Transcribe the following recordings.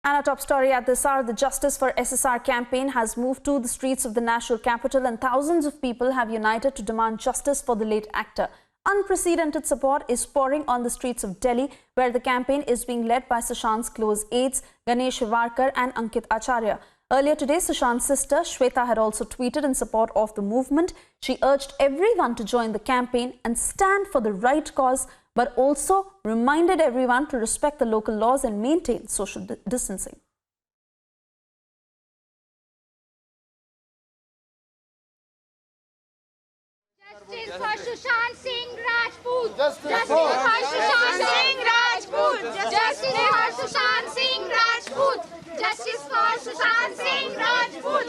And our top story at this hour, the Justice for SSR campaign has moved to the streets of the national capital and thousands of people have united to demand justice for the late actor. Unprecedented support is pouring on the streets of Delhi, where the campaign is being led by Sushant's close aides, Ganesh Hivarkar and Ankit Acharya. Earlier today, Sushant's sister, Shweta, had also tweeted in support of the movement. She urged everyone to join the campaign and stand for the right cause, but also reminded everyone to respect the local laws and maintain social distancing. Justice for Sushant Singh Rajput! Justice for Sushant Singh Rajput! Justice for Sushant Singh Rajput! Justice for Sushant Singh Rajput!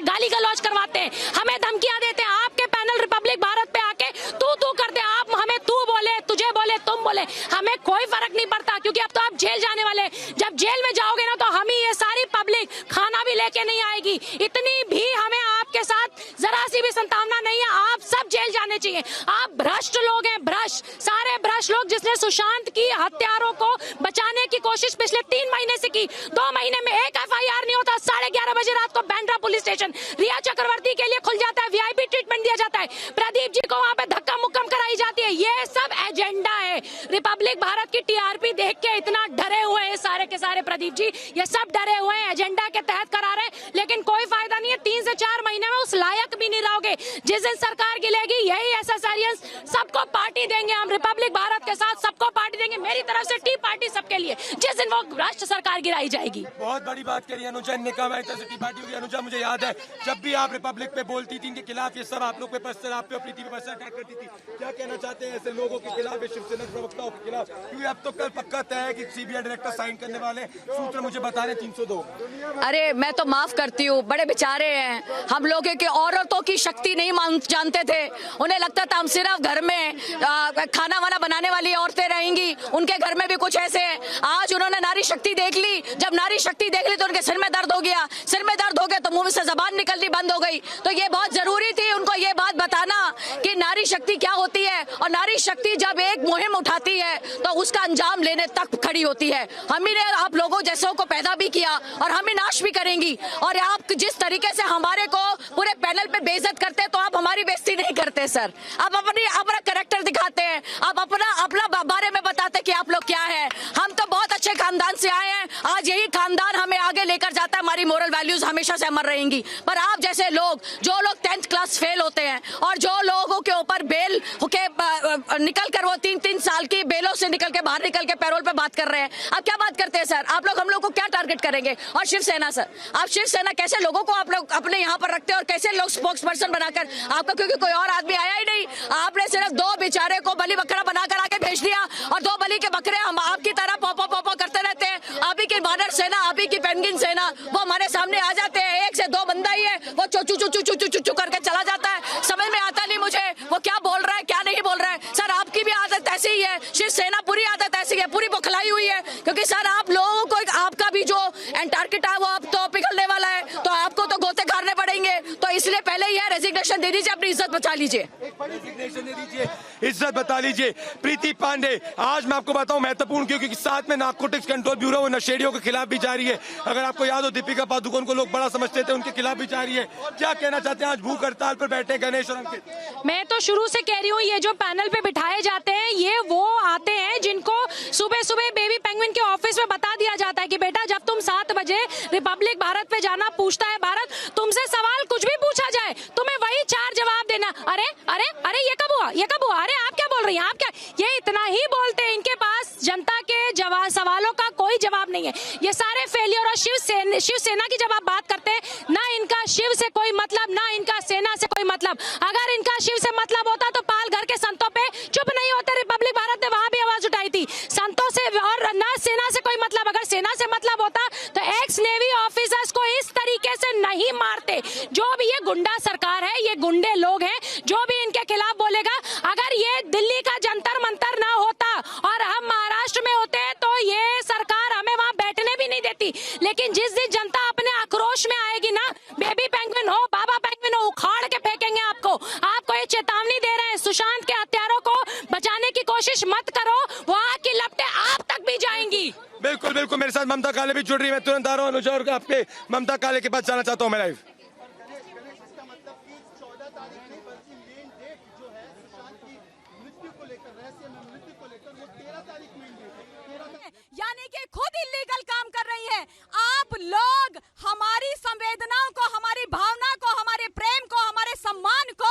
गाली गलौज करवाते हैं, हमें धमकियां देते हैं। आपके panel Republic Bharat पे आके तू करते हैं, आप हमें तू बोले, तुझे बोले, तुम बोले, हमें कोई फर्क नहीं पड़ता, क्योंकि अब तो आप जेल जाने वाले। जब जेल में जाओगे ना तो हम ही ये सारी पब्लिक खाना भी लेके नहीं आएगी। इतनी भी हमें आपके साथ जरा सी भी संतावना नहीं है। आप सब जेल जाने चाहिए। आप भ्रष्ट लोग हैं, भ्रष्ट, सारे भ्रष्ट लोग, जिसने सुशांत की हत्यारों को बचाने की कोशिश पिछले 3 महीने से की। 2 महीने में एक FIR नहीं होता। 11:30 बजे रात को बांद्रा पुलिस स्टेशन रिया चक्रवर्ती के लिए खुल जाता है, VIP ट्रीटमेंट दिया जाता है, प्रदीप जी को वहां पे धक्का मुक्कम कराई जाती है। ये सब एजेंडा है। रिपब्लिक भारत की TRP देख के इतना डरे हुए हैं सारे के सारे प्रदीप जी, ये सब डरे हुए हैं, एजेंडा के तहत करा रहे हैं, लेकिन कोई फायदा नहीं है। 3 से 4 महीने में उस लायक भी नहीं रहोगे। जिस दिन सरकार गिलेगी, यही SSRians सबको पार्टी देंगे। हम रिपब्लिक भारत के साथ सबको पार्टी देंगे। मेरी तरफ से टी पार्टी सबके लिए, जिस दिन वो राष्ट्र सरकार गिराई जाएगी। बहुत बड़ी बात करी अनुजा ने, कहा टी पार्टी होगी। अनुजा, मुझे याद है जब भी आप रिपब्लिक पे बोलती थी, इनके खिलाफ ये सब आप लोग पे पर्सनल, आप पे अपनी टीवी पर अटैक करती थी। क्या कहना चाहते हैं ऐसे लोगों के खिलाफ, शिवसेना प्रवक्ताओं के खिलाफ? क्योंकि अब तो कल पक्का तय है कि CBI डायरेक्टर साइन करने वाले, सूत्र मुझे बता रहे 302। अरे मैं तो माफ करती हूँ, बड़े बेचारे हैं हम लोग के औरतों की शक्ति नहीं जानते थे। उन्हें लगता था हम सिर्फ घर में खाना वाना बनाने वाली औरतें रहेंगी, उनके घर में भी कुछ ऐसे है। आज उन्होंने नारी शक्ति देख ली। जब नारी शक्ति देख ली तो उनके सिर में दर्द हो गया। सिर में दर्द हो गया तो मुंह से जबान निकलनी बंद हो गई। तो ये बहुत जरूरी थी उनको ये बात बताना कि नारी शक्ति क्या होती है, और नारी शक्ति जब एक मुहिम उठाती है तो उसका अंजाम लेने तक खड़ी होती है। हम ही ने आप लोगों जैसों को पैदा भी किया और हम ही नाश भी करेंगी। और आप जिस तरीके से हमारे को पूरे पैनल पे बेइज्जत करते हैं, तो आप हमारी बेइज्जती नहीं करते सर। आप अपना कैरेक्टर दिखाते हैं, आप अपना बारे में बताते कि आप लोग क्या है। हम तो बहुत अच्छे खानदान से आए हैं। आज यही खानदान हमें आगे लेकर जाता है। हमारी मोरल वैल्यूज हमेशा से अमर रहेंगी। पर आप जैसे लोग, जो लोग 10th क्लास फेल होते हैं और जो लोगों के ऊपर बेल के निकल कर वो 3-3 साल की बेलों से निकल के बाहर निकल के पैरोल पे बात कर रहे हैं, आप क्या बात करते हैं सर? आप लोग हम लोग को क्या टारगेट करेंगे? और शिवसेना सर, आप शिवसेना कैसे लोगों को आप लोग अपने यहाँ पर रखते हैं, और कैसे लोग स्पोक्स पर्सन बनाकर आपका, क्योंकि कोई और आदमी आया ही नहीं, आपने सिर्फ 2 बेचारे को बलि बकरा बनाकर आके भेज दिया। और 2 बलि के बकरे हम आपकी तरह पॉपो करते रहते हैं। आप ही की वानर सेना, आप ही की पेंगिन सेना, वो हमारे सामने आ जाते हैं। 1 से 2 बंदा ही है, वो चू करके चला जाता है। समझ में आता नहीं मुझे वो क्या बोल रहा है, क्या नहीं बोल रहा है। सर आपकी भी आदत ऐसी ही है, शिवसेना पूरी आदत ऐसी है, पूरी बौखलाई हुई है। क्योंकि सर आप लोगों को आपका भी जो एंटार्क्टिका है वो अब तो पिघलने वाला है, तो आपको तो गोते खाने पड़ेंगे। तो इसलिए पहले ही रेजिग्नेशन दे दीजिए, अपनी इज्जत बचा लीजिए। रेजिग्नेशन दे दीजिए, इज्जत बता लीजिए। प्रीति पांडे, आज मैं आपको बताऊं महत्वपूर्ण, क्योंकि साथ में नारकोटिक्स कंट्रोल ब्यूरो वो नशेड़ियों के खिलाफ भी जारी है। अगर आपको याद हो, दीपिका पादुकोण को लोग बड़ा समझते थे, उनके खिलाफ भी जारी है। क्या कहना चाहते हैं? आज भूख हड़ताल पर बैठे गणेश और अंकित। मैं तो शुरू से कह रही हूँ, ये जो पैनल पे बिठाए जाते हैं, ये वो आते हैं जिनको सुबह सुबह बेबी पेंगुइन के ऑफिस में बता दिया जाता है कि बेटा जब तुम 7 बजे रिपब्लिक भारत पे जाना, पूछता है भारत, तुमसे सवाल कुछ भी पूछा जाए तुम्हें वही 4 जवाब देना। अरे अरे अरे ये कब हुआ, ये कब हुआ, अरे आप क्या बोल रही हैं, आप क्या, ये इतना ही बोलते हैं। इनके पास जनता के सवालों का कोई जवाब नहीं है। ये सारे फेलियर। और शिवसेना की जब आप बात करते हैं, ना इनका शिव से कोई मतलब, ना इनका सेना से कोई मतलब। अगर इनका शिव से मतलब होता तो पालघर के संतों पे चुप नहीं होते। रिपब्लिक भारत ने वहां भी आवाज उठाई थी, संतों से, और ना सेना से कोई मतलब। अगर सेना से मतलब होता तो एक्स नेवी ऑफिसर्स को इस तरीके से नहीं मारते। जो भी ये गुंडा सरकार है, ये गुंडे लोग हैं, जो भी इनके खिलाफ बोलेगा, अगर ये दिल्ली का जंतर मंतर ना होता और हम महाराष्ट्र में होते तो ये सरकार हमें वहां बैठने भी नहीं देती। लेकिन जिस दिन जनता अपने आक्रोश में आएगी ना, सुशांत के हत्यारों को बचाने की कोशिश मत करो, वो आग की लपटें आप तक भी जाएंगी। बिल्कुल बिल्कुल, मेरे साथ ममता काले भी जुड़ रही है। मैं तुरंत आ रहा हूँ अनुजा, और आपके ममता काले के पास जाना चाहता हूँ मैं लाइव। यानी कि खुद इल्लीगल काम कर रही है। आप लोग हमारी संवेदनाओं को, हमारी भावना को, हमारे प्रेम को, हमारे सम्मान को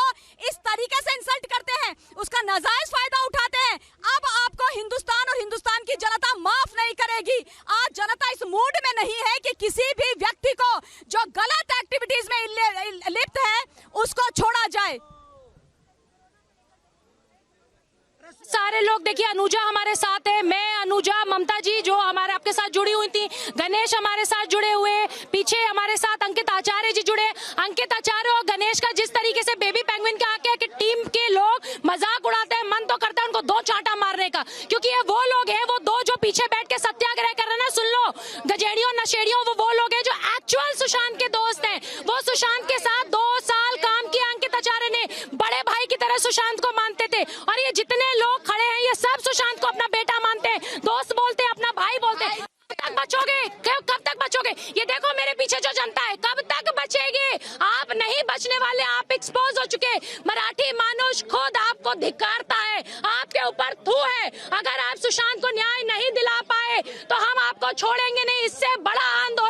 इस तरीके से इंसल्ट करते हैं, उसका नाजायज फायदा उठाते हैं। अब आपको हिंदुस्तान और हिंदुस्तान की जनता माफ नहीं करेगी। आज जनता इस मूड में नहीं है कि किसी भी व्यक्ति को जो गलत एक्टिविटीज में लिप्त है उसको छोड़ा जाए। सारे लोग देखिए, अनुजा हमारे साथ है, मैं, अनुजा, ममता जी जो हमारे आपके साथ जुड़ी हुई थी, गणेश हमारे साथ जुड़े हुए, पीछे हमारे साथ अंकित आचार्य जी जुड़े। अंकित आचार्य और गणेश का जिस तरीके से बेबी पेंगुइन के आके कि टीम के लोग मजाक उड़ाते हैं, मन तो करता है उनको दो चांटा मारने का, क्योंकि ये वो लोग हैं, वो दो जो पीछे बैठ के सत्याग्रह कर रहे हैं ना, सुन लो गजेड़ियों नशेड़ियों, वो लोग हैं जो एक्चुअल सुशांत के दोस्त हैं। वो सुशांत के साथ 2 साल काम किया। अंकित आचार्य ने बड़े भाई की तरह सुशांत को मानते थे, और ये जितने लोग खड़े हैं ये सब सुशांत को अपना बेटा मानते हैं, दोस्त बोलते हैं, अपना भाई बोलते हैं। कब तक बचोगे? कब तक बचोगे? ये देखो मेरे पीछे जो जनता है, कब तक बचेगी? आप नहीं बचने वाले, आप एक्सपोज हो चुके। मराठी मानुष खुद आपको धिक्कारता है, आपके ऊपर थू है। अगर आप सुशांत को न्याय नहीं दिला पाए तो हम आपको छोड़ेंगे नहीं। इससे बड़ा आंदोलन